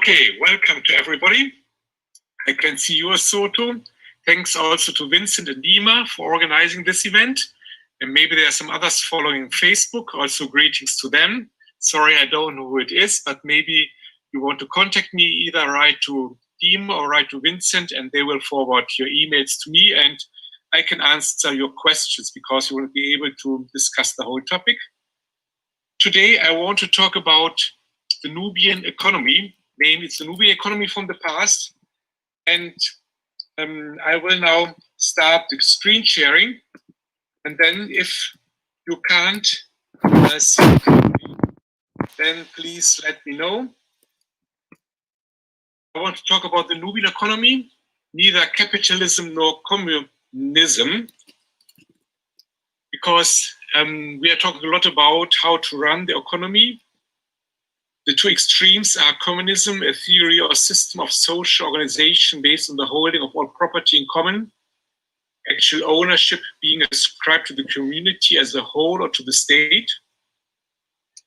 Okay, welcome to everybody. I can see you, Soto. Thanks also to Vincent and Dima for organizing this event. And maybe there are some others following Facebook, also greetings to them. Sorry, I don't know who it is, but maybe you want to contact me, either write to Dima or write to Vincent, and they will forward your emails to me, and I can answer your questions because you will be able to discuss the whole topic. Today, I want to talk about the Nubian economy. Namely, it's the Nubian economy from the past. And I will now start the screen sharing. And then if you can't see, then please let me know. I want to talk about the Nubian economy, neither capitalism nor communism, because we are talking a lot about how to run the economy. The two extremes are communism, a theory or system of social organization based on the holding of all property in common, actual ownership being ascribed to the community as a whole or to the state.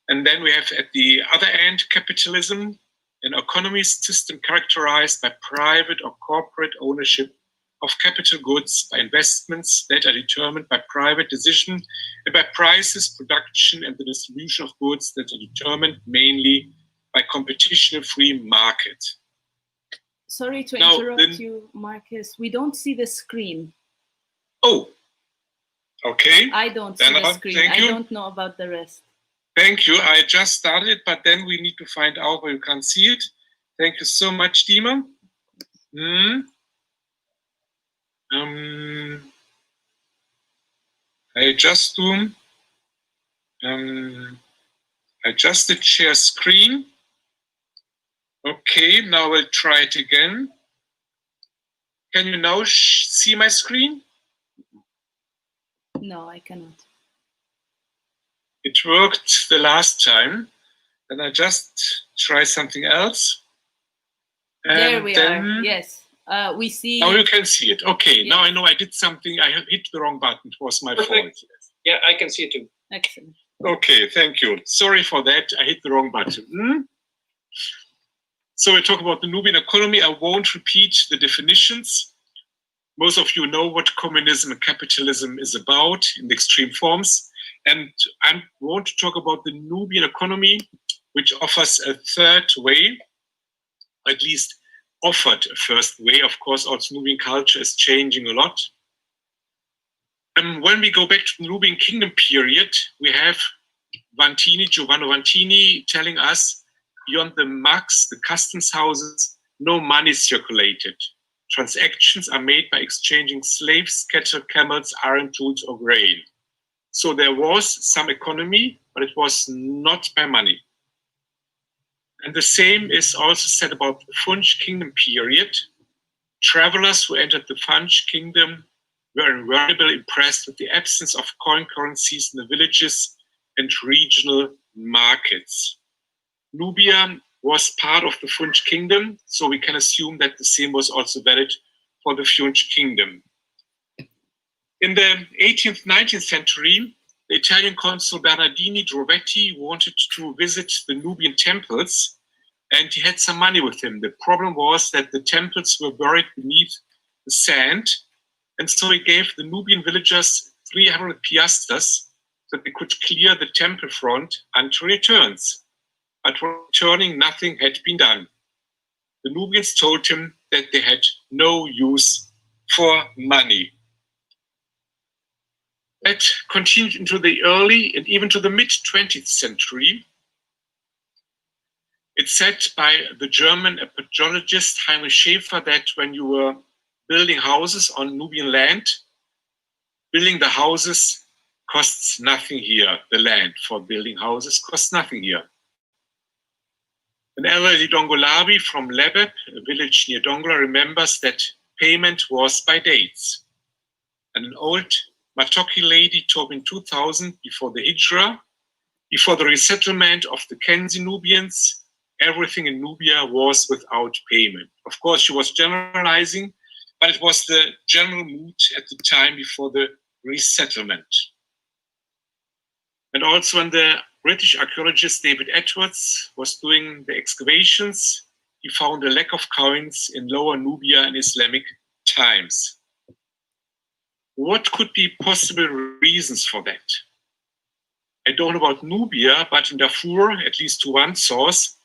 And then we have at the other end capitalism, an economy system characterized by private or corporate ownership of capital goods, by investments that are determined by private decision, and by prices, production, and the distribution of goods that are determined mainly by competition and free market. Sorry to interrupt you, Marcus. We don't see the screen. Oh, okay. I don't see the screen. I don't know about the rest. Thank you. I just started it, but then we need to find out where you can see it. Thank you so much, Dima. I just do adjusted share screen. Okay, now we'll try it again. Can you now see my screen? No, I cannot. It worked the last time. Then I just try something else. There we are. Yes. We see. Now you can see it. Okay, yes. Now I know I did something. I hit the wrong button. It was my fault. Yeah, I can see it too. Excellent. Okay, thank you. Sorry for that. I hit the wrong button. So we talk about the Nubian economy. I won't repeat the definitions. Most of you know what communism and capitalism is about in the extreme forms. And I want to talk about the Nubian economy, which offers a third way, at least offered a first way. Of course, also Nubian culture is changing a lot. And when we go back to the Nubian kingdom period, we have Giovanni Vantini telling us, beyond the mugs, the customs houses, no money circulated. Transactions are made by exchanging slaves, cattle, camels, iron tools, or grain. So there was some economy, but it was not by money. And the same is also said about the Funch kingdom period. Travelers who entered the Funch kingdom were invariably impressed with the absence of coin currencies in the villages and regional markets. Nubia was part of the Funch kingdom, so we can assume that the same was also valid for the Funch kingdom. In the 18th, 19th century, the Italian consul Bernardini Drovetti wanted to visit the Nubian temples, and he had some money with him. The problem was that the temples were buried beneath the sand, and so he gave the Nubian villagers 300 piastres so that they could clear the temple front until he returns. But for returning, nothing had been done. The Nubians told him that they had no use for money. That continued into the early and even to the mid-20th century. It's said by the German epidemiologist Heinrich Schäfer that when you were building houses on Nubian land, building the houses costs nothing here. The land for building houses costs nothing here. An elderly Dongolabi from Lebeb, a village near Dongola, remembers that payment was by dates. And an old Mattokki lady told me in 2000, before the Hijra, before the resettlement of the Kenzi Nubians, everything in Nubia was without payment. Of course, she was generalizing, but it was the general mood at the time before the resettlement. And also when the British archaeologist David Edwards was doing the excavations he found a lack of coins in Lower Nubia in Islamic times. What could be possible reasons for that? I don't know about Nubia, but in Darfur, at least to one source,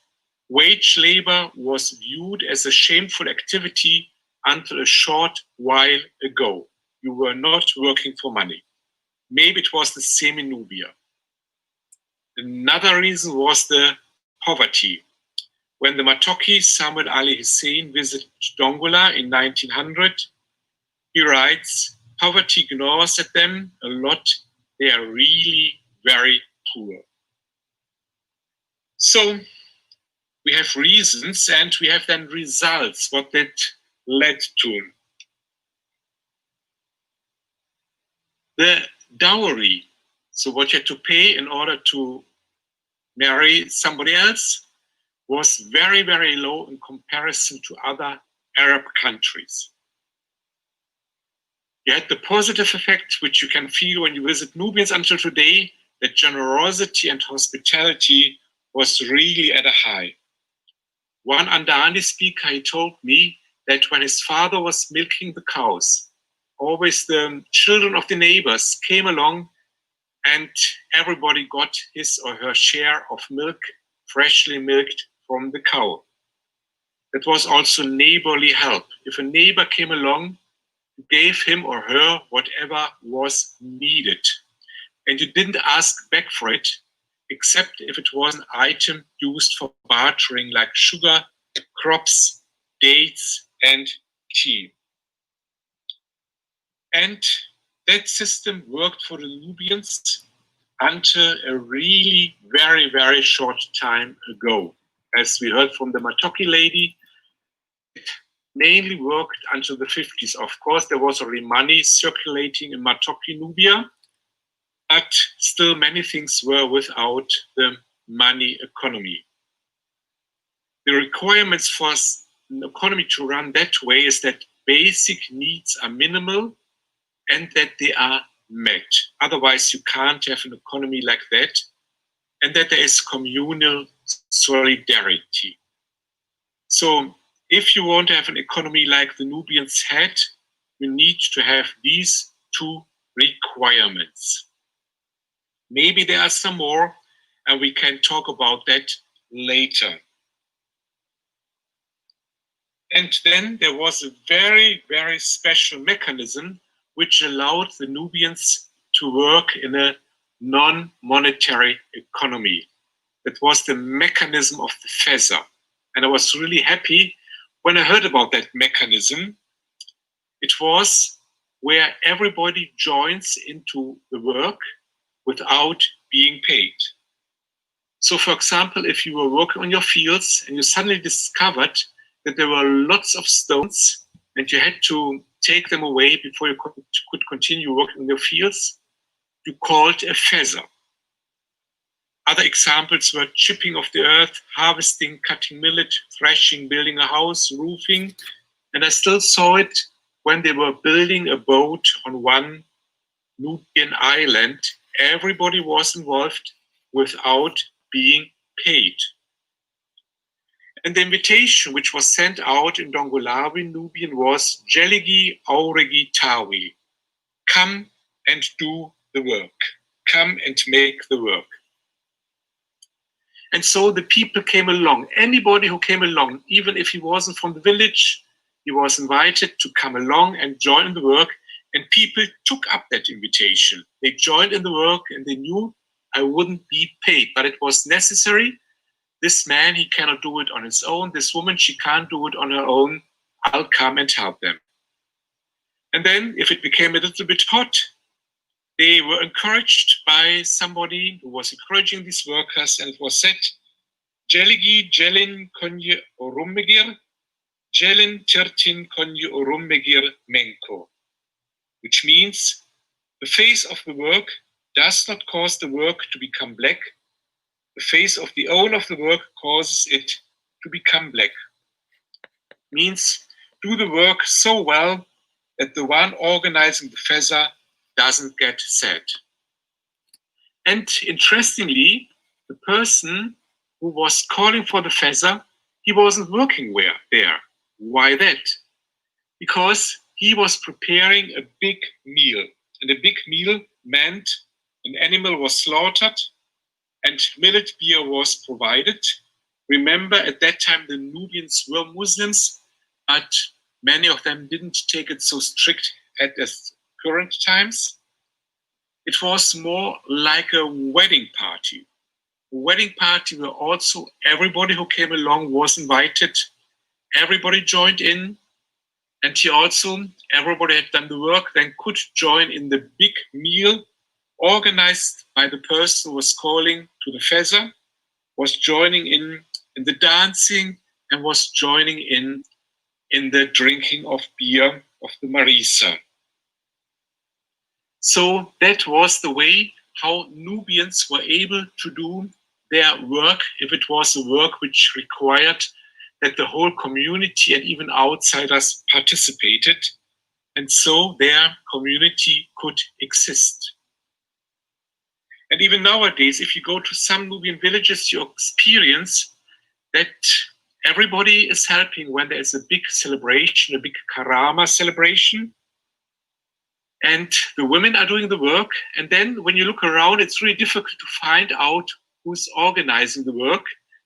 wage labor was viewed as a shameful activity until a short while ago. You were not working for money. Maybe it was the same in Nubia. Another reason was the poverty. When the Mattokki Samuel Ali Hussein visited Dongola in 1900, he writes, "Poverty gnaws at them a lot. They are really very poor." So we have reasons and we have then results, what that led to. The dowry, so what you had to pay in order to marry somebody else, was very, very low in comparison to other Arab countries. You had the positive effect, which you can feel when you visit Nubians until today, that generosity and hospitality was really at a high. One Andaandi speaker, he told me that when his father was milking the cows, always the children of the neighbors came along and everybody got his or her share of milk, freshly milked from the cow. That was also neighborly help. If a neighbor came along, you gave him or her whatever was needed. And you didn't ask back for it, except if it was an item used for bartering like sugar, crops, dates, and tea. And that system worked for the Nubians until a really very, very short time ago. As we heard from the Mattokki lady, it mainly worked until the 50s. Of course, there was already money circulating in Mattokki, Nubia, but still many things were without the money economy. The requirements for an economy to run that way is that basic needs are minimal and that they are met. Otherwise, you can't have an economy like that, and that there is communal solidarity. So if you want to have an economy like the Nubians had, you need to have these two requirements. Maybe there are some more, and we can talk about that later. And then there was a very, very special mechanism which allowed the Nubians to work in a non-monetary economy. That was the mechanism of the feza. And I was really happy when I heard about that mechanism. It was where everybody joins into the work without being paid. So for example, if you were working on your fields and you suddenly discovered that there were lots of stones and you had to take them away before you could continue working in your fields, you called a feza. Other examples were chipping of the earth, harvesting, cutting millet, threshing, building a house, roofing. And I still saw it when they were building a boat on one Nubian island. Everybody was involved without being paid. And the invitation which was sent out in Dongolawi Nubian was Jeligi Auregi Tawi. Come and do the work. Come and make the work. And so the people came along. Anybody who came along, even if he wasn't from the village, he was invited to come along and join the work. And people took up that invitation. They joined in the work and they knew I wouldn't be paid, but it was necessary. This man, he cannot do it on his own. This woman, she can't do it on her own. I'll come and help them. And then if it became a little bit hot, they were encouraged by somebody who was encouraging these workers, and it was said, Jeligi jelin konye orummegir, jelin tirtin konye orummegir menko, which means the face of the work does not cause the work to become black. The face of the owner of the work causes it to become black. Means do the work so well that the one organizing the feza doesn't get sad. And interestingly, the person who was calling for the feza, he wasn't working there. Why that? Because he was preparing a big meal. And a big meal meant an animal was slaughtered and milled beer was provided. Remember, at that time, the Nubians were Muslims, but many of them didn't take it so strict as current times. It was more like a wedding party. A wedding party where also everybody who came along was invited. Everybody joined in. And here also, everybody had done the work, then could join in the big meal organized by the person who was calling to the feza, was joining in the dancing, and was joining in the drinking of beer of the Marisa. So that was the way how Nubians were able to do their work, if it was a work which required that the whole community and even outsiders participated, and so their community could exist. And even nowadays, if you go to some Nubian villages, you experience that everybody is helping when there is a big celebration, a big Karama celebration, and the women are doing the work. And then when you look around, it's really difficult to find out who's organizing the work.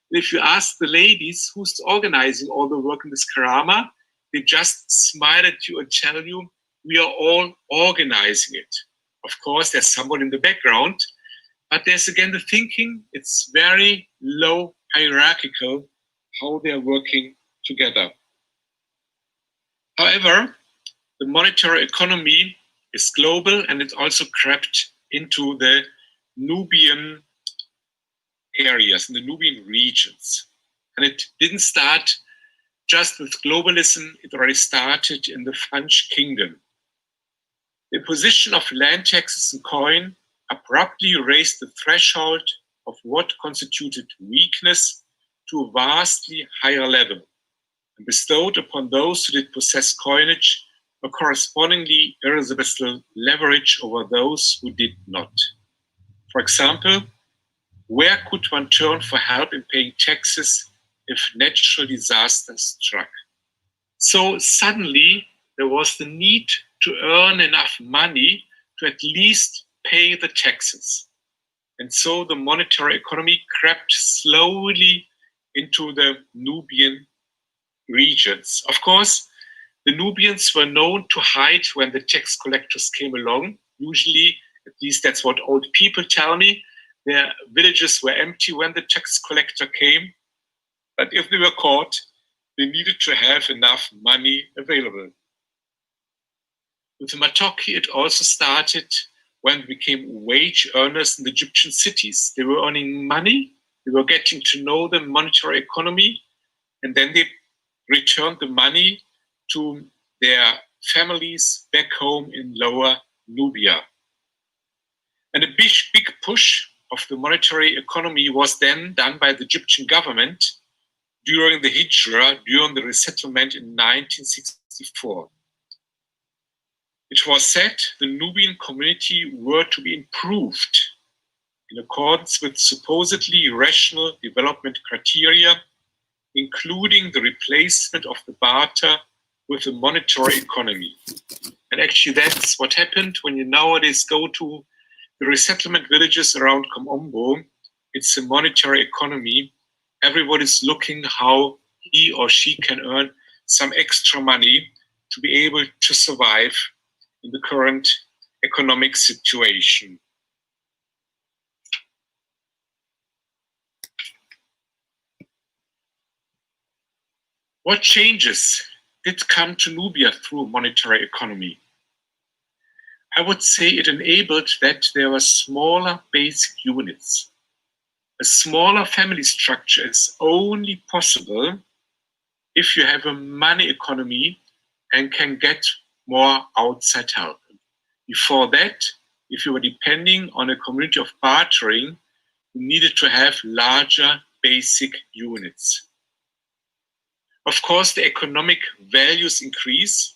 And if you ask the ladies who's organizing all the work in this Karama, they just smile at you and tell you, we are all organizing it. Of course, there's someone in the background, but there's again the thinking, it's very low hierarchical how they're working together. However, the monetary economy is global, and it also crept into the Nubian areas, in the Nubian regions. And it didn't start just with globalism, it already started in the French kingdom. The imposition of land taxes and coin abruptly raised the threshold of what constituted weakness to a vastly higher level, and bestowed upon those who did possess coinage a correspondingly irresistible leverage over those who did not. For example, where could one turn for help in paying taxes if natural disasters struck? So suddenly there was the need to earn enough money to at least pay the taxes. And so the monetary economy crept slowly into the Nubian regions. Of course, the Nubians were known to hide when the tax collectors came along. Usually, at least that's what old people tell me, their villages were empty when the tax collector came. But if they were caught, they needed to have enough money available. With the Mattokki, it also started when they became wage earners in the Egyptian cities. They were earning money, they were getting to know the monetary economy, and then they returned the money to their families back home in Lower Nubia. And a big push of the monetary economy was then done by the Egyptian government during the Hijra, during the resettlement in 1964. It was said the Nubian community were to be improved in accordance with supposedly rational development criteria, including the replacement of the barter with the monetary economy. And actually that's what happened when you nowadays go to the resettlement villages around Komombo. It's a monetary economy. Everybody's looking how he or she can earn some extra money to be able to survive in the current economic situation. What changes did come to Nubia through monetary economy? I would say it enabled that there were smaller basic units. A smaller family structure is only possible if you have a money economy and can get more outside help. Before that, if you were depending on a community of bartering, you needed to have larger basic units. Of course, the economic values increase,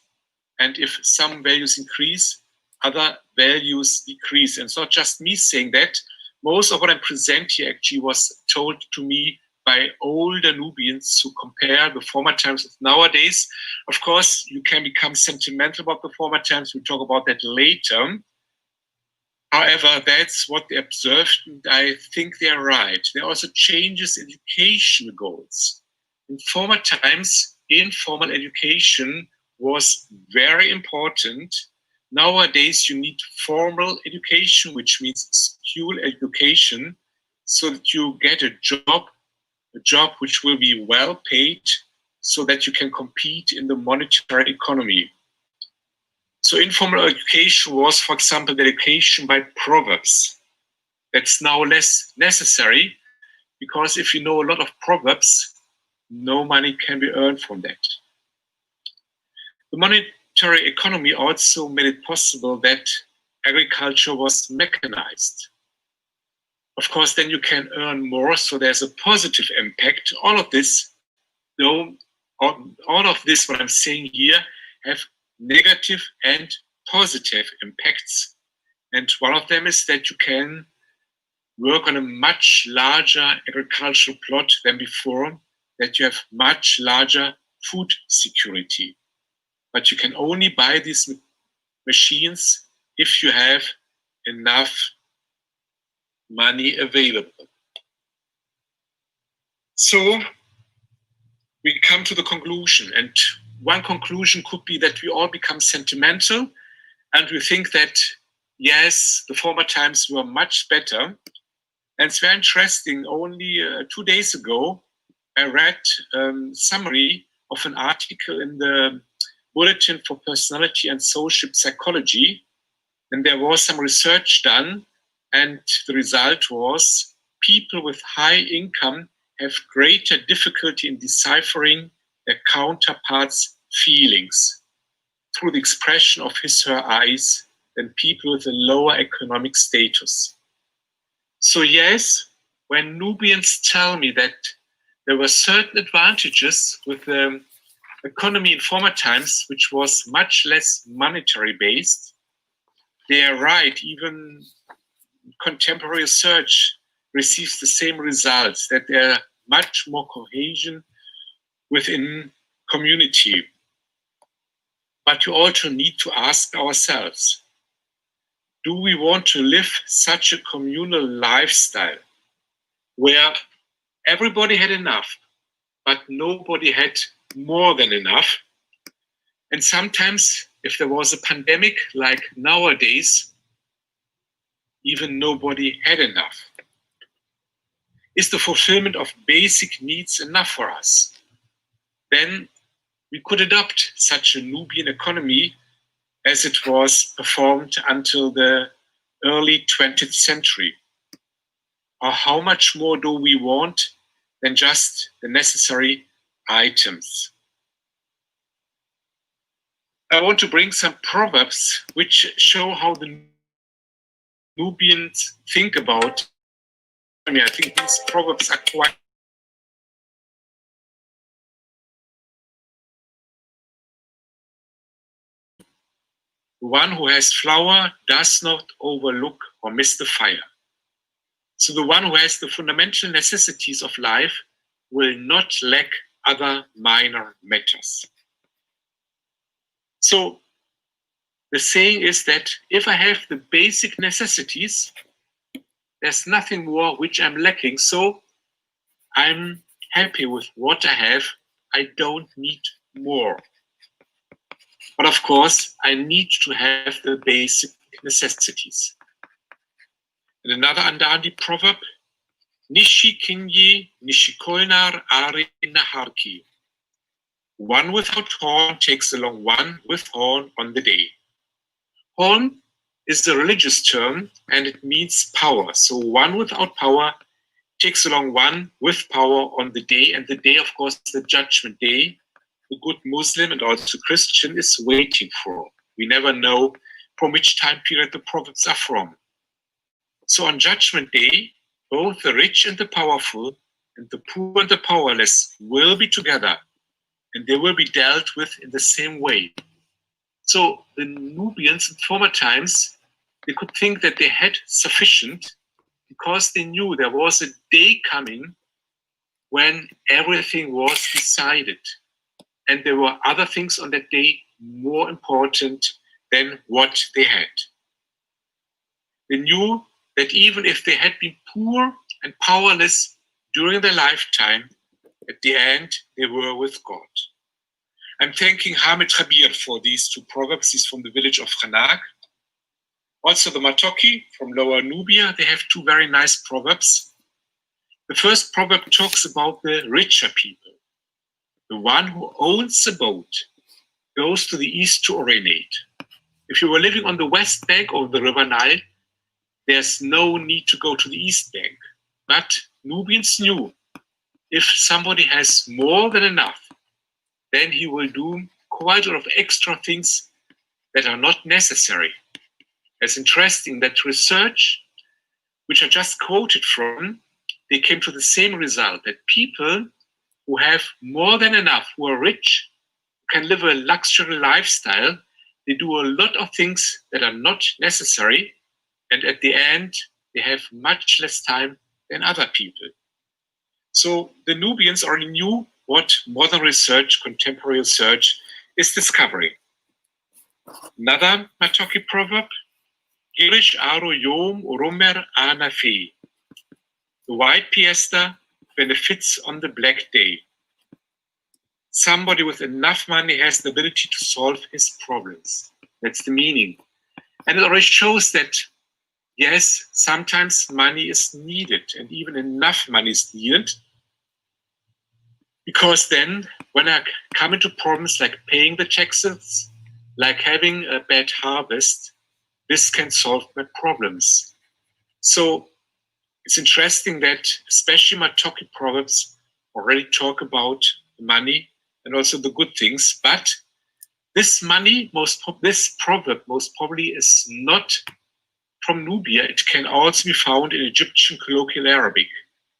and if some values increase, other values decrease. And it's not just me saying that. Most of what I present here actually was told to me by older Nubians who compare the former times with nowadays. Of course, you can become sentimental about the former times. We'll talk about that later. However, that's what they observed, and I think they're right. There are also changes in education goals. In former times, informal education was very important. Nowadays, you need formal education, which means school education, so that you get a job which will be well paid, so that you can compete in the monetary economy. So informal education was, for example, the education by proverbs. That's now less necessary, because if you know a lot of proverbs, no money can be earned from that. The monetary economy also made it possible that agriculture was mechanized. Of course, then you can earn more, so there's a positive impact. All of this, what I'm saying here, have negative and positive impacts. And one of them is that you can work on a much larger agricultural plot than before, that you have much larger food security. But you can only buy these machines if you have enough money available. So we come to the conclusion, and one conclusion could be that we all become sentimental and we think that, yes, the former times were much better. And it's very interesting. Only 2 days ago, I read a summary of an article in the Bulletin for Personality and Social Psychology. And there was some research done, and the result was people with high income have greater difficulty in deciphering their counterparts' feelings through the expression of his or her eyes than people with a lower economic status. So yes, when Nubians tell me that there were certain advantages with the economy in former times, which was much less monetary based, they are right. Even contemporary research receives the same results, that there are much more cohesion within community. But you also need to ask ourselves, do we want to live such a communal lifestyle where everybody had enough, but nobody had more than enough? And sometimes, if there was a pandemic like nowadays, even nobody had enough. Is the fulfillment of basic needs enough for us? Then we could adopt such a Nubian economy as it was performed until the early 20th century. Or how much more do we want than just the necessary items? I want to bring some proverbs which show how the Nubians think about. I think these proverbs are quite one who has flour does not overlook or miss the fire. So the one who has the fundamental necessities of life will not lack other minor matters. So the saying is that if I have the basic necessities, there's nothing more which I'm lacking. So I'm happy with what I have. I don't need more. But of course, I need to have the basic necessities. And another Andaandi proverb, Nishi kinyi nishikolnar ari naharki. One without horn takes along one with horn on the day. Horn is a religious term and it means power. So one without power takes along one with power on the day. And the day, of course, the judgment day, the good Muslim and also Christian is waiting for. We never know from which time period the prophets are from. So on Judgment Day, both the rich and the powerful and the poor and the powerless will be together, and they will be dealt with in the same way. So the Nubians in former times, they could think that they had sufficient because they knew there was a day coming when everything was decided and there were other things on that day more important than what they had. They knew that even if they had been poor and powerless during their lifetime, at the end, they were with God. I'm thanking Hamid Khabir for these two proverbs. He's from the village of Khanag. Also the Mattokki from Lower Nubia, they have two very nice proverbs. The first proverb talks about the richer people. The one who owns a boat goes to the east to urinate. If you were living on the west bank of the River Nile, there's no need to go to the east bank. But Nubians knew if somebody has more than enough, then he will do quite a lot of extra things that are not necessary. It's interesting that research, which I just quoted from, they came to the same result, that people who have more than enough, who are rich, can live a luxury lifestyle, they do a lot of things that are not necessary, and at the end, they have much less time than other people. So the Nubians already knew what modern research, contemporary research, is discovering. Another Mattokki proverb, Girish aro yom uromer anafi. The white fiesta benefits on the black day. Somebody with enough money has the ability to solve his problems. That's the meaning. And it already shows that, yes, sometimes money is needed, and even enough money is needed. Because then, when I come into problems like paying the taxes, like having a bad harvest, this can solve my problems. So it's interesting that especially Mattokki proverbs already talk about money and also the good things, but this money, this proverb most probably is not from Nubia. It can also be found in Egyptian colloquial Arabic.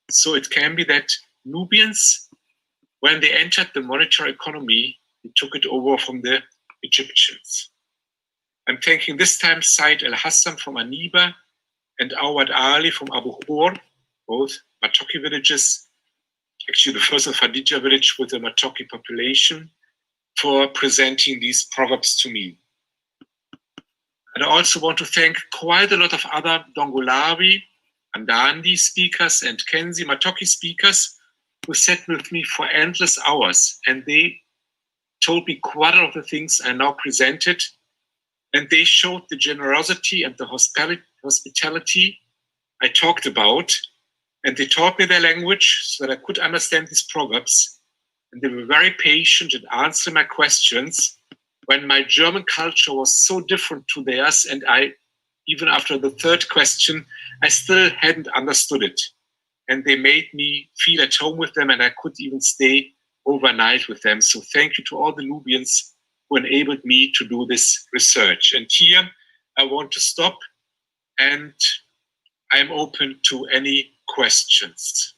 So it can be that Nubians, when they entered the monetary economy, they took it over from the Egyptians. I'm thanking this time Said El-Hassan from Aniba and Awad Ali from Abu Khor, both Mattokki villages, actually the first of Khadija village with a Mattokki population, for presenting these proverbs to me. And I also want to thank quite a lot of other Dongolawi, Andaandi speakers and Kenzi Mattokki speakers who sat with me for endless hours, and they told me quite a lot of the things I now presented, and they showed the generosity and the hospitality I talked about, and they taught me their language so that I could understand these proverbs, and they were very patient in answering my questions when my German culture was so different to theirs, and I, even after the third question, I still hadn't understood it. And they made me feel at home with them, and I could even stay overnight with them. So thank you to all the Nubians who enabled me to do this research. And here I want to stop, and I'm open to any questions.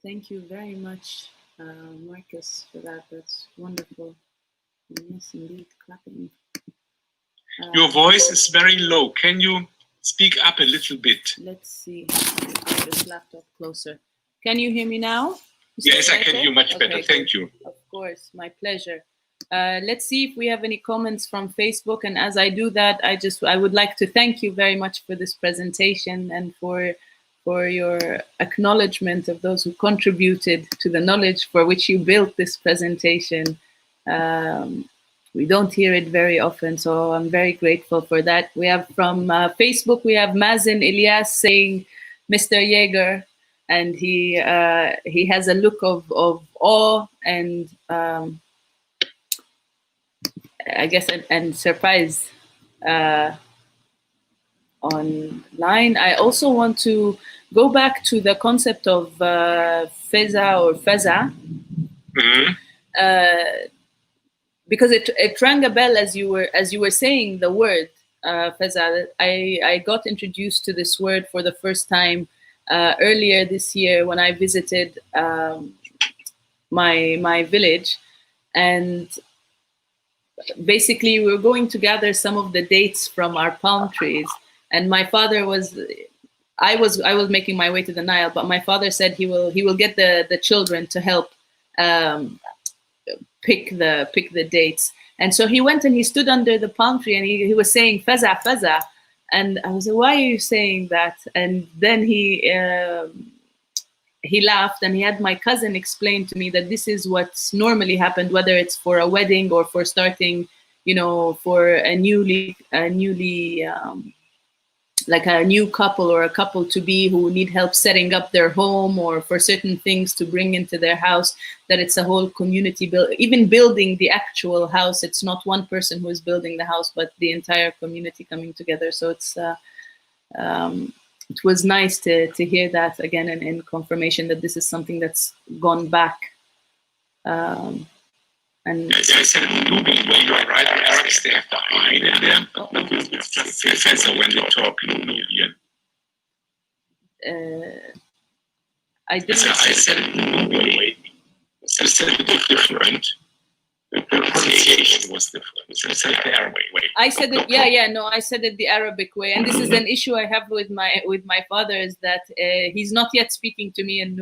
Thank you very much, Marcus, for that. That's wonderful. Yes, indeed, clapping. Your voice is very low. Can you speak up a little bit? Let's see. Get this laptop closer. Can you hear me now? Yes, I can hear you much better. Thank you. Of course, my pleasure. Let's see if we have any comments from Facebook. And as I do that, I would like to thank you very much for this presentation and for your acknowledgement of those who contributed to the knowledge for which you built this presentation. We don't hear it very often, so I'm very grateful for that. We have from Facebook, we have Mazen Ilyas saying, Mr. Yeager, and he has a look of awe and I guess and surprise online. I also want to go back to the concept of feza or feza. Mm-hmm. Because it rang a bell as you were saying the word feza. I got introduced to this word for the first time earlier this year when I visited my village, and basically we were going to gather some of the dates from our palm trees, and my father was. I was making my way to the Nile, but my father said he will get the children to help pick the dates. And so he went and he stood under the palm tree and he was saying faza faza, and I was like, why are you saying that? And then he laughed, and he had my cousin explain to me that this is what's normally happened, whether it's for a wedding or for starting, you know, for a newly like a new couple or a couple to be who need help setting up their home, or for certain things to bring into their house, that it's a whole community build. Even building the actual house, it's not one person who is building the house, but the entire community coming together. So it's it was nice to hear that again, and in confirmation that this is something that's gone back. And yes, I said Nubian, when you write in Arabic, they have the I in there, but it's just professor when they talk Nubian. I didn't. So I said it Nubian way. I said it different. The pronunciation was different. So I said it the Arabic way. I said it, yeah, no, I said it the Arabic way, and this is an issue I have with my father, is that he's not yet speaking to me in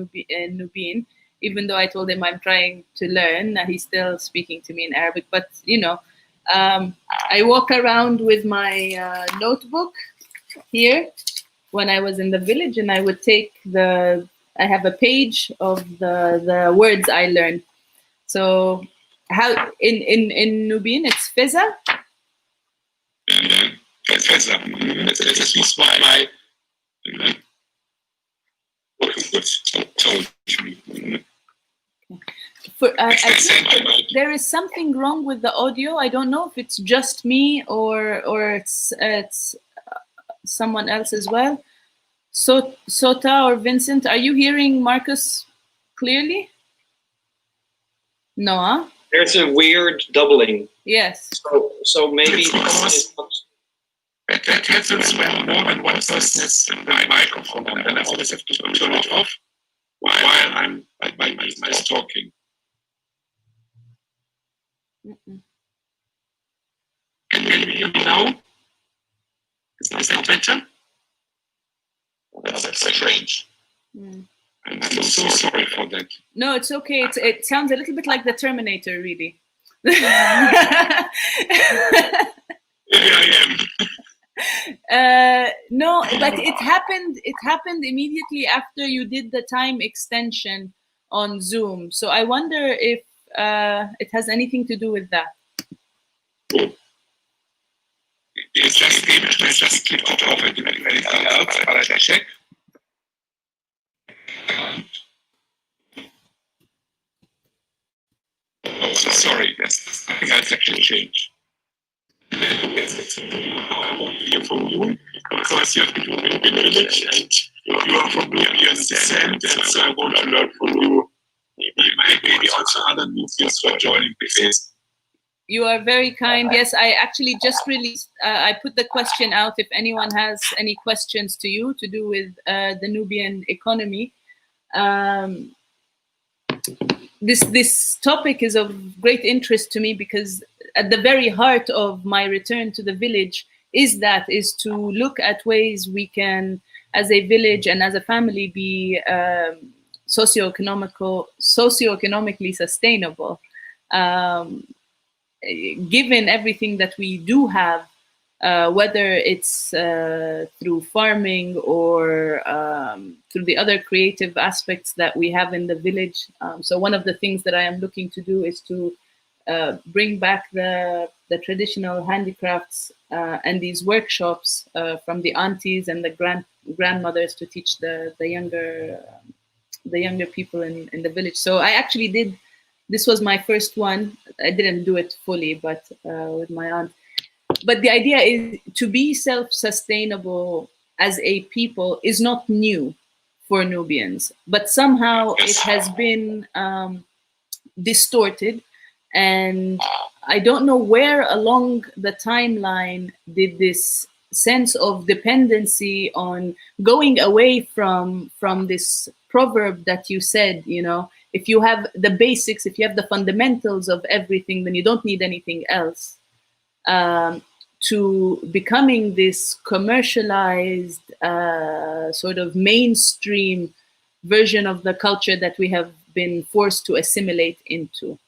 Nubian. Even though I told him I'm trying to learn, he's still speaking to me in Arabic. But, you know, I walk around with my notebook here when I was in the village, and I would take I have a page of the words I learned. So how in Nubian, it's Feza? Feza. This is why told me. I think there is something wrong with the audio. I don't know if it's just me or it's someone else as well. So Sota or Vincent, are you hearing Marcus clearly? No, huh? There's a weird doubling. Yes. So maybe that happens when more than one person is in my microphone, and then I always have to turn it off while I'm talking. Can you hear me now? Is that better? That's strange. I'm so sorry for that. No, it's okay. It sounds a little bit like the Terminator, really. Yeah, I am. No, but it happened immediately after you did the time extension on Zoom. So I wonder if it has anything to do with that. It's just game. I just clicked it off and didn't do anything else, but I check. Oh, sorry. Yes, I think I've actually changed. Yes, it's from you, because you have to do it in the village, and you are from Nubian descent, and so I want to learn from you. Maybe also other Nubians for joining the face. You are very kind. Yes, I actually just released, I put the question out if anyone has any questions to you to do with the Nubian economy. This topic is of great interest to me, because at the very heart of my return to the village is to look at ways we can, as a village and as a family, be socioeconomically sustainable. Given everything that we do have, whether it's through farming or through the other creative aspects that we have in the village. So one of the things that I am looking to do is to bring back the traditional handicrafts and these workshops from the aunties and the grandmothers to teach the younger people in the village. So I actually did. This was my first one. I didn't do it fully, but with my aunt. But the idea is to be self-sustainable as a people is not new for Nubians, but somehow it has been distorted. And I don't know where along the timeline did this sense of dependency on going away from this proverb that you said, you know, if you have the basics, if you have the fundamentals of everything, then you don't need anything else. To becoming this commercialized, sort of mainstream version of the culture that we have been forced to assimilate into.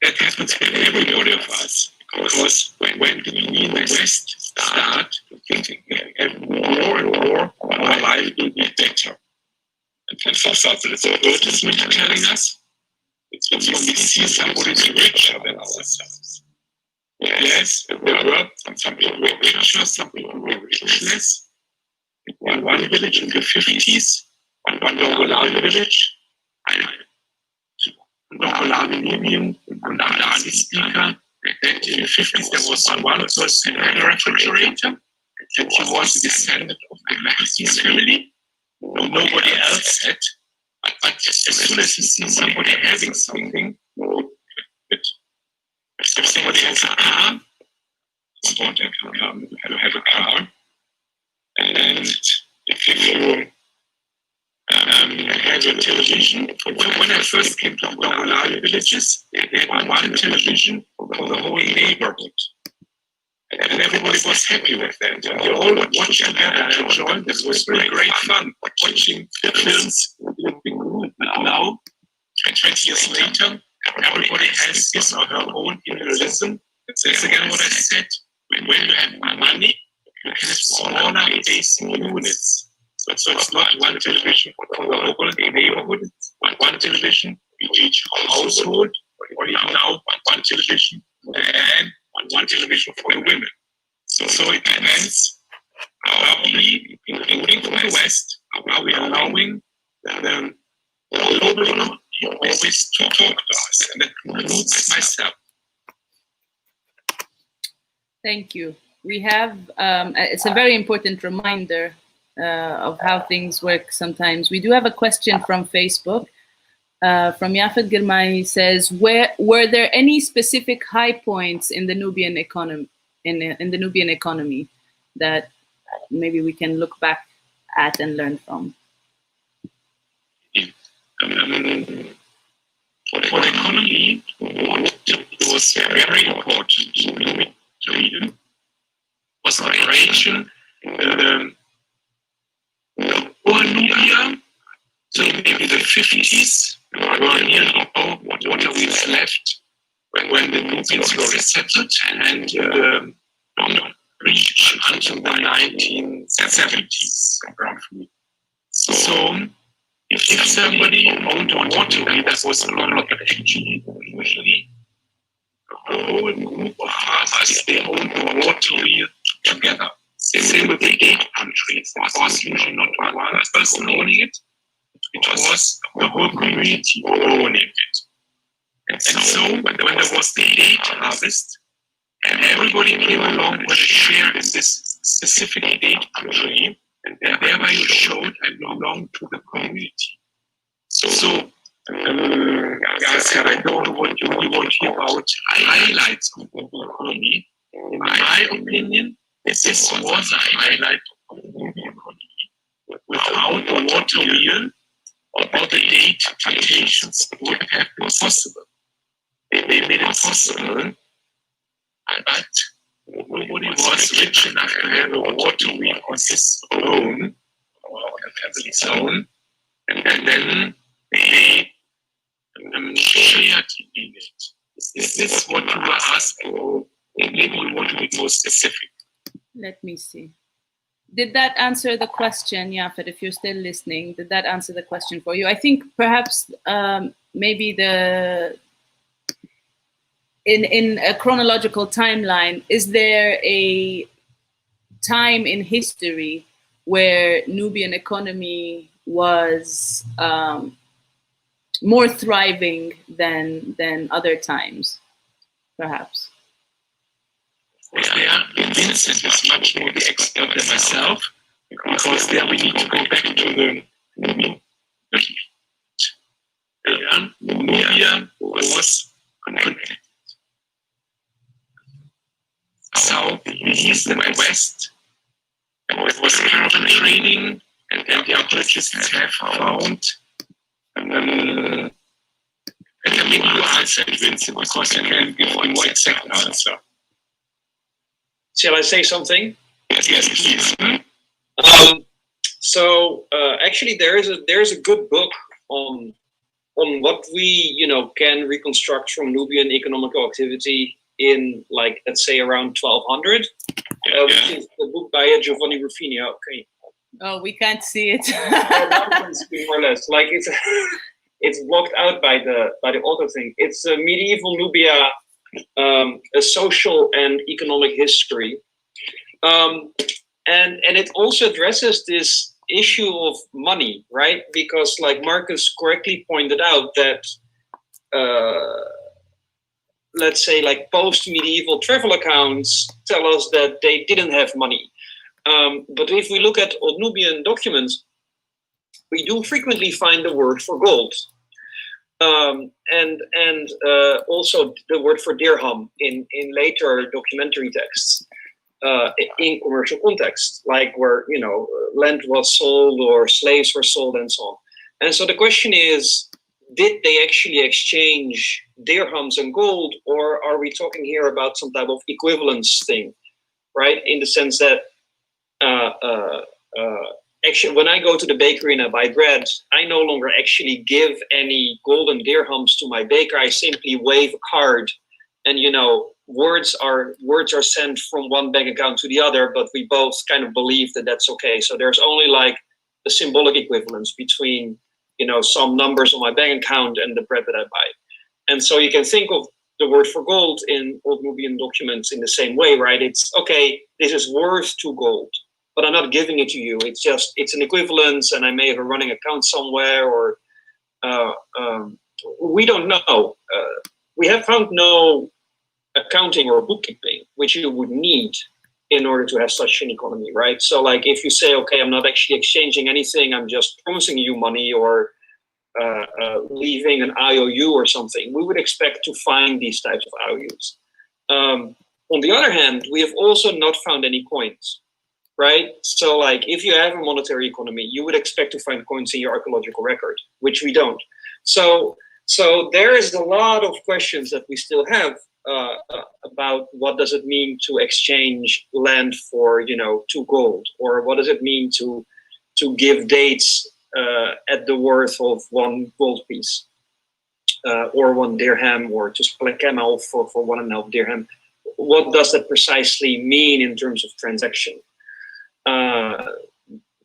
That happens with everybody of us, because when we in the West start thinking more and more our life will be better. And for example, it's advertisement telling us, it's when we see somebody richer than ourselves. Yes, there are some people were richer, some people were richless. In one village in the 50s, one Dongolani village, Dongolani Nubian, Andaandi speaker, that in the 50s there was one person who had a refrigerator, and he was a descendant of the Mattokki family. Nobody else had. But as soon as you see somebody having something, if somebody has a car, you want to have a car, and if you have a television, when I first came to Dongolani villages, they had one television for the whole neighborhood. And everybody was happy with that. And they all watched together and enjoyed. This was really great fun, watching films in a big group. Now, 20 years later, everybody has his or her own individualism. That's again what I said. When you have money, you can have smaller basic units. So it's not one television for the whole neighborhood. It's one television for each household, or even now one television and one television for the women. So it depends how we, including from the West, how we are allowing the global economy always to talk to us, and that includes myself. Thank you. We have, it's a very important reminder of how things work sometimes. We do have a question from Facebook. From Yafet Girmay. He says, were there any specific high points in the Nubian economy, in the Nubian economy, that maybe we can look back at and learn from? For the economy, it was very important to Nubian was migration in the Lower Nubia, so maybe the 50s. We nearly know what we've left when the Nubians were resettled and reached until the 1970s, roughly. So, if somebody owned a waterway, that was a lot of actually, usually, a whole group of farmers, they owned the waterway together. Same with the aid countries. It was usually not one person owning it. It was the whole community owning it. And so when there was the date harvest, and everybody came along with a share in this specific date country, and thereby you showed I belong to the community. So I said, I don't know what you want to hear about highlights of the economy. In my opinion, this was a highlight of the economy. Without the water wheel, or the date plantations would have been possible. They made it possible, but nobody was rich enough to have a water wheel on his own, or a family's own, and then they shared in it. Is this what you were asking, or maybe you want to be more specific? Let me see. Did that answer the question, Yafet, if you're still listening? Did that answer the question for you? I think perhaps maybe in a chronological timeline, is there a time in history where Nubian economy was more thriving than other times, perhaps? Yeah, Vincent is much more the expert than myself, because there we need to go back to the Nubian. Nubia was connected. South, east, and west. There was carbon trading, And the archaeologists have found, and maybe you answer it, Vincent, because you can give a more exact answer. Shall I say something? Yes, please. Actually, there's a good book on what we can reconstruct from Nubian economical activity in, like, let's say around 1200. Which is the book by Giovanni Ruffini. Okay. Oh, we can't see it. More or less, like it's blocked out by the auto thing. It's a medieval Nubia, a social and economic history, and it also addresses this issue of money, right? Because, like Marcus correctly pointed out, that let's say, like, post-medieval travel accounts tell us that they didn't have money. But if we look at old Nubian documents, we do frequently find the word for gold, and also the word for dirham in later documentary texts, in commercial context, like where land was sold or slaves were sold and so on. And so the question is, did they actually exchange dirhams and gold, or are we talking here about some type of equivalence thing, right? In the sense that actually, when I go to the bakery and I buy bread, I no longer actually give any golden dirhams to my baker. I simply wave a card, and words are sent from one bank account to the other, but we both kind of believe that that's okay. So there's only like a symbolic equivalence between some numbers on my bank account and the bread that I buy. And so you can think of the word for gold in old Nubian documents in the same way, right? It's okay, this is worth 2 gold, but I'm not giving it to you. It's an equivalence, and I may have a running account somewhere, or we don't know. We have found no accounting or bookkeeping, which you would need in order to have such an economy, right? So, like, if you say, okay, I'm not actually exchanging anything, I'm just promising you money, or leaving an IOU or something, we would expect to find these types of IOUs. On the other hand, we have also not found any coins, right? So, like, if you have a monetary economy, you would expect to find coins in your archaeological record, which we don't. So there is a lot of questions that we still have about what does it mean to exchange land for 2 gold, or what does it mean to give dates at the worth of 1 gold piece, or 1 dirham, or to split a camel for 1.5 dirham. What does that precisely mean in terms of transaction?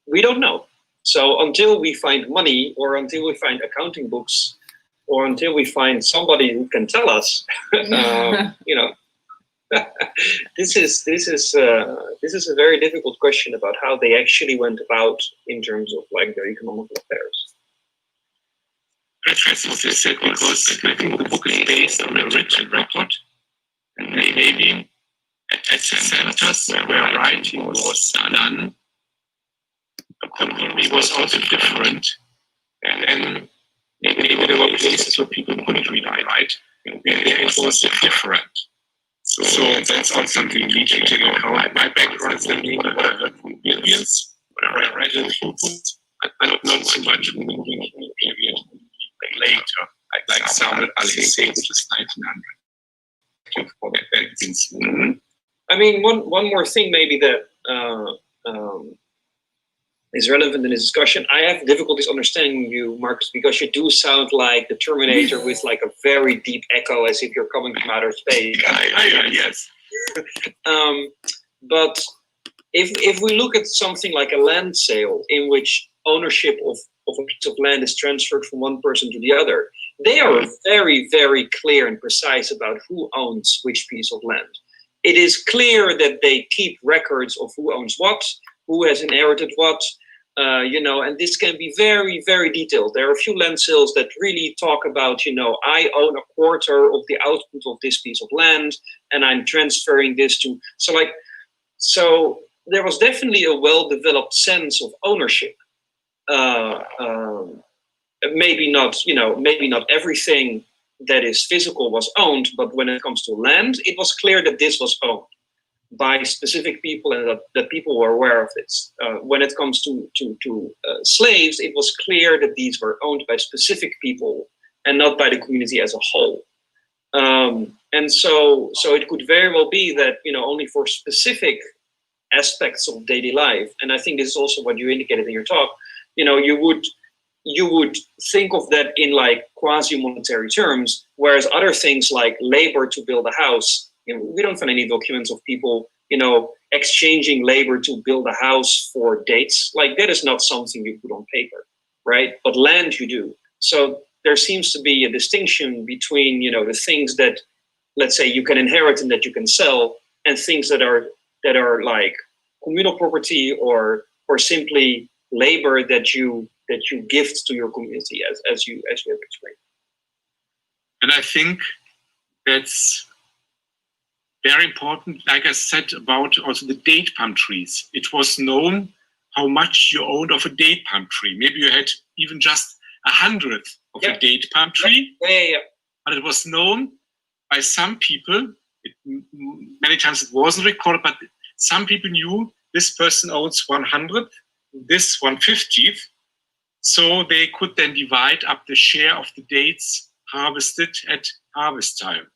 We don't know. So until we find money, or until we find accounting books, or until we find somebody who can tell us, this is a very difficult question about how they actually went about in terms of, like, their economic affairs. Because I think the book is based on a written record, and maybe at the centers where writing was done, the community was also different, and then maybe there were places where people couldn't read and write, and it was different. So that's also something we take into account. My background is in Nubians, where I read in books. I don't know too much from the Nubian period, like later, like Samuel Ali says, just 1900. For that, I mean, one more thing maybe that is relevant in this discussion. I have difficulties understanding you, Marcus, because you do sound like the Terminator with, like, a very deep echo, as if you're coming from outer space. Yes. But if we look at something like a land sale, in which ownership of a piece of land is transferred from one person to the other, they are very, very clear and precise about who owns which piece of land. It is clear that they keep records of who owns what, who has inherited what, and this can be very, very detailed. There are a few land sales that really talk about, I own 1/4 of the output of this piece of land, and I'm transferring this to. So there was definitely a well-developed sense of ownership. Maybe not everything that is physical was owned, but when it comes to land, it was clear that this was owned. by specific people, and that people were aware of this. When it comes to slaves, it was clear that these were owned by specific people and not by the community as a whole. And so it could very well be that, only for specific aspects of daily life, and I think this is also what you indicated in your talk, you would think of that in like quasi-monetary terms, whereas other things like labor to build a house, we don't find any documents of people, exchanging labor to build a house for dates. Like, that is not something you put on paper, right? But land you do. So there seems to be a distinction between, the things that, let's say, you can inherit and that you can sell, and things that are like communal property or simply labor that you gift to your community, as you have explained. And I think that's very important, like I said, about also the date palm trees. It was known how much you owned of a date palm tree. Maybe you had even just 100th of a date palm tree. Yeah. But it was known by some people, many times it wasn't recorded, but some people knew this person owns 100th, this 150th. So they could then divide up the share of the dates harvested at harvest time.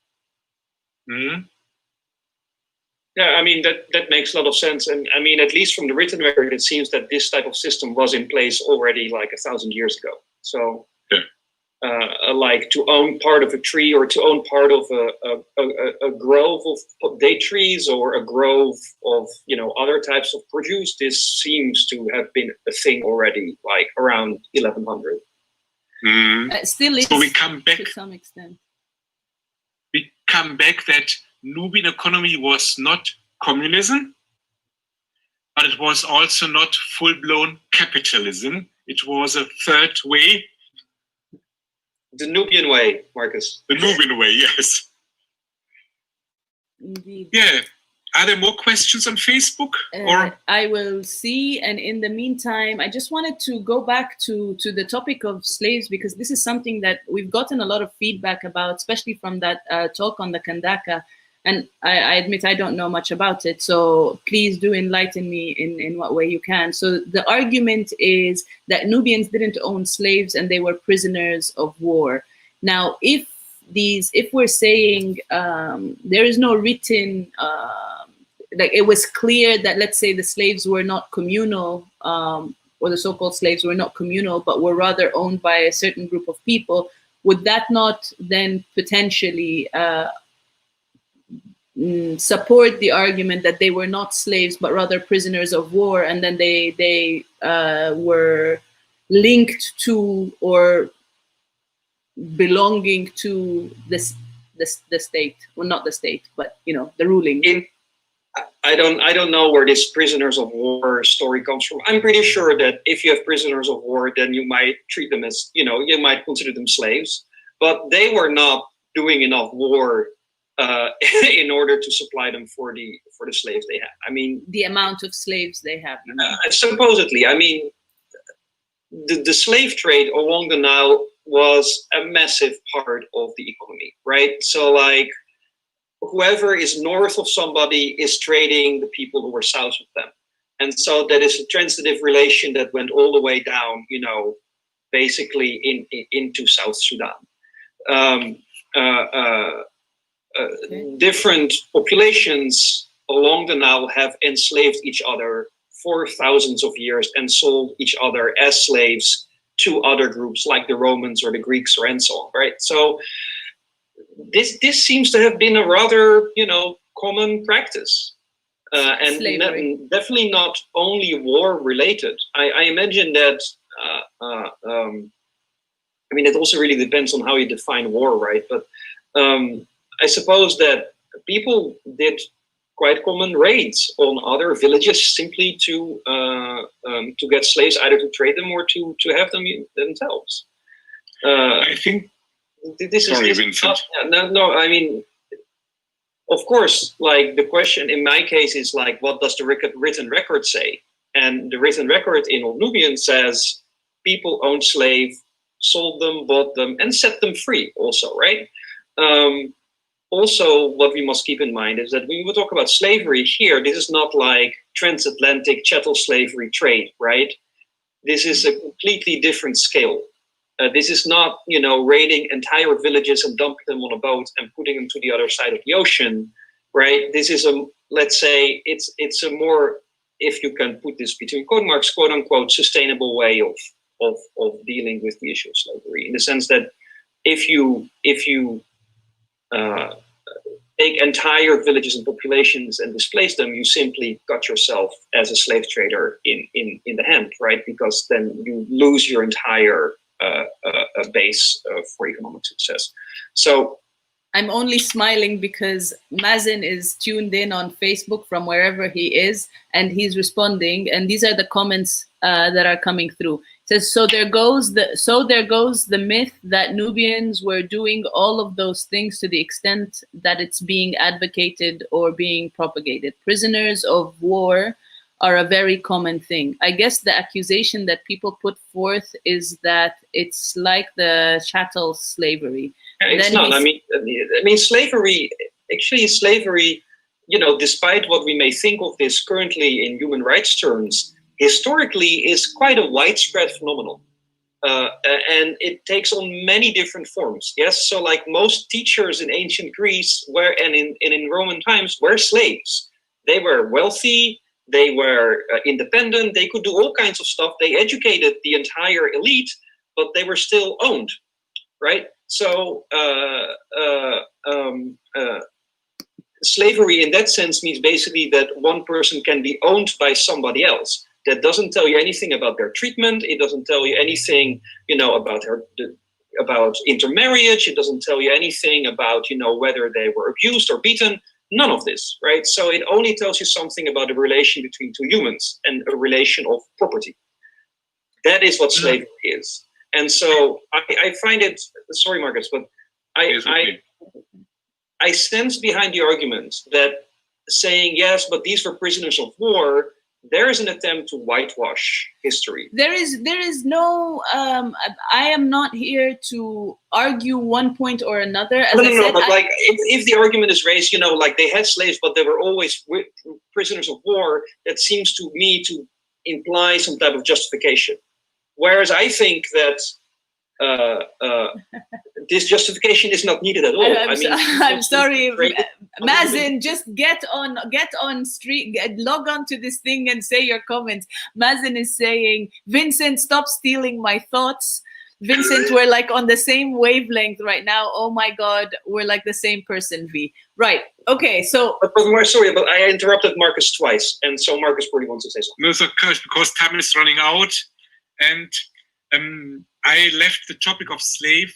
Mm-hmm. Yeah, I mean, that makes a lot of sense. And I mean, at least from the written record, it seems that this type of system was in place already like 1,000 years ago. So, like to own part of a tree, or to own part of a grove of date trees, or a grove of, other types of produce, this seems to have been a thing already like around 1100. Still is, so we come back to some extent. We come back that Nubian economy was not communism, but it was also not full-blown capitalism. It was a third way. The Nubian way, Marcus. The Nubian way, yes. Indeed. Yeah. Are there more questions on Facebook? Or I will see. And in the meantime, I just wanted to go back to the topic of slaves, because this is something that we've gotten a lot of feedback about, especially from that talk on the Kandaka. And I admit I don't know much about it, so please do enlighten me in what way you can. So the argument is that Nubians didn't own slaves and they were prisoners of war. Now, if we're saying there is no written, like it was clear that, let's say, the slaves were not communal, or the so-called slaves were not communal, but were rather owned by a certain group of people, would that not then potentially support the argument that they were not slaves but rather prisoners of war, and then they were linked to or belonging to the state? Well, not the state, but the ruling. I don't know where this prisoners of war story comes from. I'm pretty sure that if you have prisoners of war, then you might treat them as, you might consider them slaves, but they were not doing enough war in order to supply them for the slaves they had. I mean, the amount of slaves they have. Supposedly, I mean, the slave trade along the Nile was a massive part of the economy, right? So, like, whoever is north of somebody is trading the people who were south of them, and so that is a transitive relation that went all the way down, basically into South Sudan. Different populations along the Nile have enslaved each other for thousands of years and sold each other as slaves to other groups like the Romans or the Greeks and so on, right? So this seems to have been a rather, common practice, and definitely not only war related. I imagine that. I mean, it also really depends on how you define war, right? But I suppose that people did quite common raids on other villages simply to get slaves, either to trade them or to have them themselves. I think. Sorry, Vincent. No. I mean, of course, like the question in my case is like, what does the written record say? And the written record in Old Nubian says people owned slaves, sold them, bought them, and set them free. Also, right? also what we must keep in mind is that when we talk about slavery here, this is not like transatlantic chattel slavery trade, right? This is a completely different scale. This is not, raiding entire villages and dumping them on a boat and putting them to the other side of the ocean, right? This is let's say, it's a more, if you can put this between quote marks, quote unquote, sustainable way of dealing with the issue of slavery, in the sense that if you take entire villages and populations and displace them, you simply cut yourself as a slave trader in the hand, right? Because then you lose your entire base for economic success. So I'm only smiling because Mazen is tuned in on Facebook from wherever he is, and he's responding. And these are the comments that are coming through. It says, so there goes the myth that Nubians were doing all of those things to the extent that it's being advocated or being propagated. Prisoners of war are a very common thing. I guess the accusation that people put forth is that it's like the chattel slavery. It's not. I mean, slavery. Actually, slavery. Despite what we may think of this currently in human rights terms, historically is quite a widespread phenomenon, and it takes on many different forms. Yes, so like most teachers in ancient Greece and in Roman times were slaves. They were wealthy. They were independent. They could do all kinds of stuff. They educated the entire elite, but they were still owned, right? So slavery in that sense means basically that one person can be owned by somebody else. That doesn't tell you anything about their treatment. It doesn't tell you anything, about intermarriage. It doesn't tell you anything about, whether they were abused or beaten. None of this, right? So it only tells you something about the relation between two humans and a relation of property. That is what slavery is. And so I find it, sorry, Marcus, but I sense behind the argument that saying, yes, but these were prisoners of war, there is an attempt to whitewash history. There is no, I am not here to argue one point or another. As I said, but if the argument is raised, like they had slaves, but they were always prisoners of war, that seems to me to imply some type of justification. Whereas I think that this justification is not needed at all. I'm sorry, Mazen. Just get on street, log on to this thing and say your comments. Mazen is saying, Vincent, stop stealing my thoughts. Vincent, we're like on the same wavelength right now. Oh my God, we're like the same person, V. Right. Okay, so. But sorry, but I interrupted Marcus twice, and so Marcus probably wants to say something. No, so because time is running out, and I left the topic of slave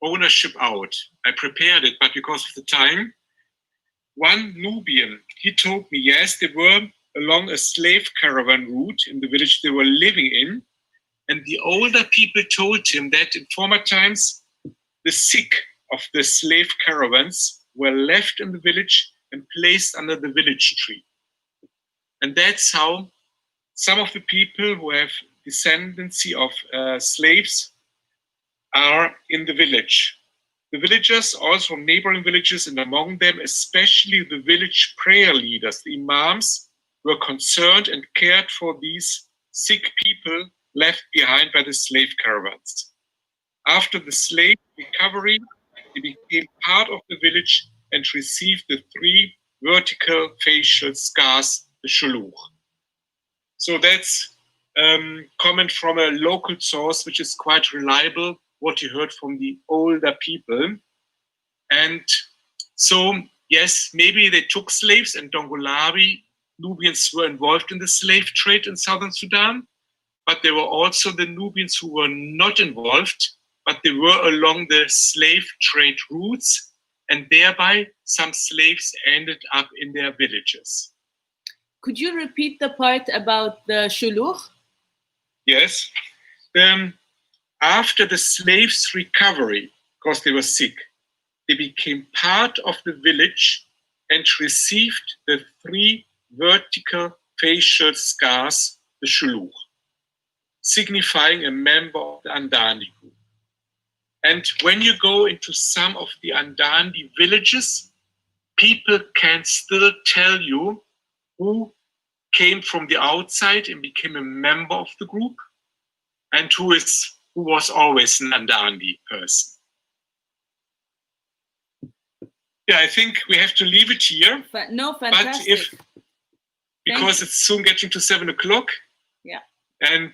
ownership out. I prepared it, but because of the time, one Nubian, he told me, yes, they were along a slave caravan route in the village they were living in. And the older people told him that in former times, the sick of the slave caravans were left in the village and placed under the village tree. And that's how some of the people who have descendancy of slaves are in the village. The villagers, also from neighboring villages, and among them, especially the village prayer leaders, the imams, were concerned and cared for these sick people left behind by the slave caravans. After the slave recovery, they became part of the village and received the 3 vertical facial scars, the shuluch. So that's comment from a local source, which is quite reliable, what you heard from the older people. And so, yes, maybe they took slaves, and Dongolawi Nubians were involved in the slave trade in southern Sudan, but there were also the Nubians who were not involved, but they were along the slave trade routes, and thereby some slaves ended up in their villages. Could you repeat the part about the shuluch? Yes. After the slaves' recovery, because they were sick, they became part of the village and received the 3 vertical facial scars, the shuluch, signifying a member of the Andaandi group. And when you go into some of the Andaandi villages, people can still tell you who came from the outside and became a member of the group, and who was always an Andaandi person. Yeah, I think we have to leave it here. No, fantastic. Because it's soon getting to 7 o'clock. Yeah. And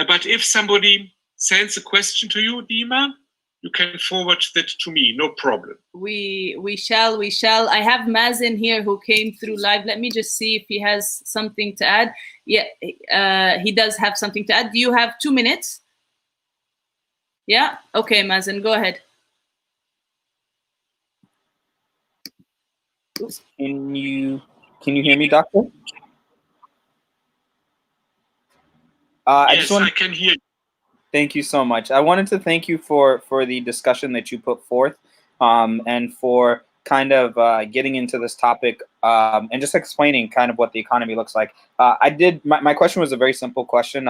but if somebody sends a question to you, Dima, you can forward that to me, no problem. We shall. I have Mazen here who came through live. Let me just see if he has something to add. Yeah, he does have something to add. Do you have 2 minutes? Yeah? Okay, Mazen, go ahead. Oops. Can you hear me, Doctor? Yes, I can hear you. Thank you so much. I wanted to thank you for the discussion that you put forth, and for kind of getting into this topic, and just explaining kind of what the economy looks like. My question was a very simple question.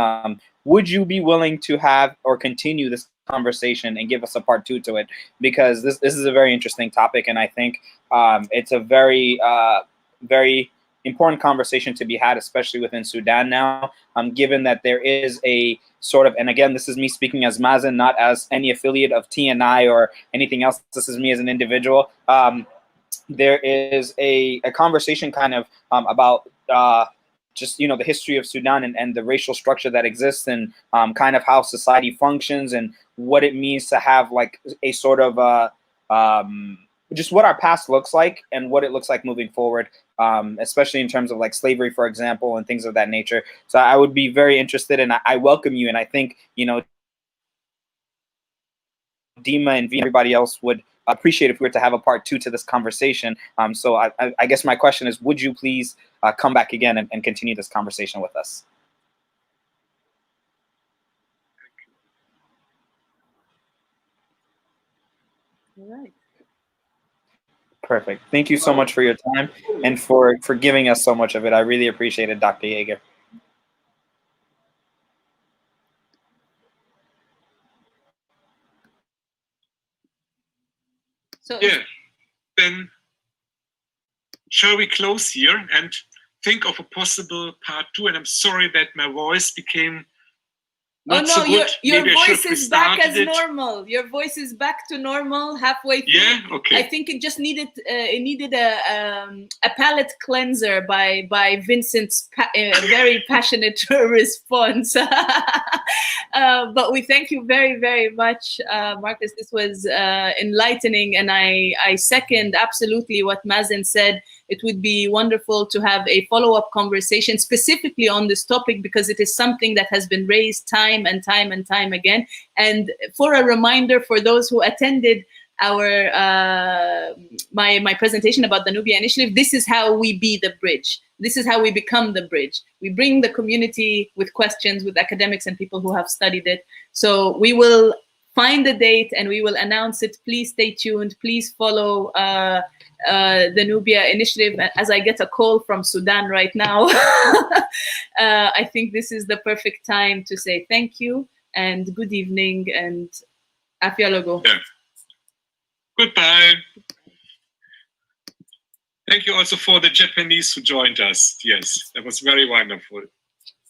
Would you be willing to have or continue this conversation and give us a part 2 to it? Because this is a very interesting topic, and I think it's a very important conversation to be had, especially within Sudan now, given that there is a sort of, and again, this is me speaking as Mazen, not as any affiliate of TNI or anything else. This is me as an individual. There is a conversation kind of about just, you know, the history of Sudan and the racial structure that exists, and kind of how society functions and what it means to have like a sort of just what our past looks like and what it looks like moving forward, especially in terms of like slavery, for example, and things of that nature. So I would be very interested, and I welcome you. And I think, you know, Dima and everybody else would appreciate if we were to have a part 2 to this conversation. So I guess my question is, would you please come back again and continue this conversation with us? All right. Perfect. Thank you so much for your time and for giving us so much of it. I really appreciate it, Dr. Yeager. So yeah, then shall we close here and think of a possible part 2? And I'm sorry that my voice became not so good. Your voice is back as normal. Your voice is back to normal halfway through. Yeah, okay. I think it just needed a palate cleanser by Vincent's very passionate response. But we thank you very, very much, Marcus. This was enlightening, and I second absolutely what Mazen said. It would be wonderful to have a follow-up conversation specifically on this topic, because it is something that has been raised time and time again. And for a reminder for those who attended our my presentation about the Nubian Initiative, this is how we be the bridge. This is how we become the bridge. We bring the community with questions, with academics and people who have studied it. So we will find the date and we will announce it. Please stay tuned. Please follow the Nubia Initiative. As I get a call from Sudan right now, I think this is the perfect time to say thank you and good evening and Afia Logo. Yeah. Goodbye. Thank you also for the Japanese who joined us. Yes, that was very wonderful.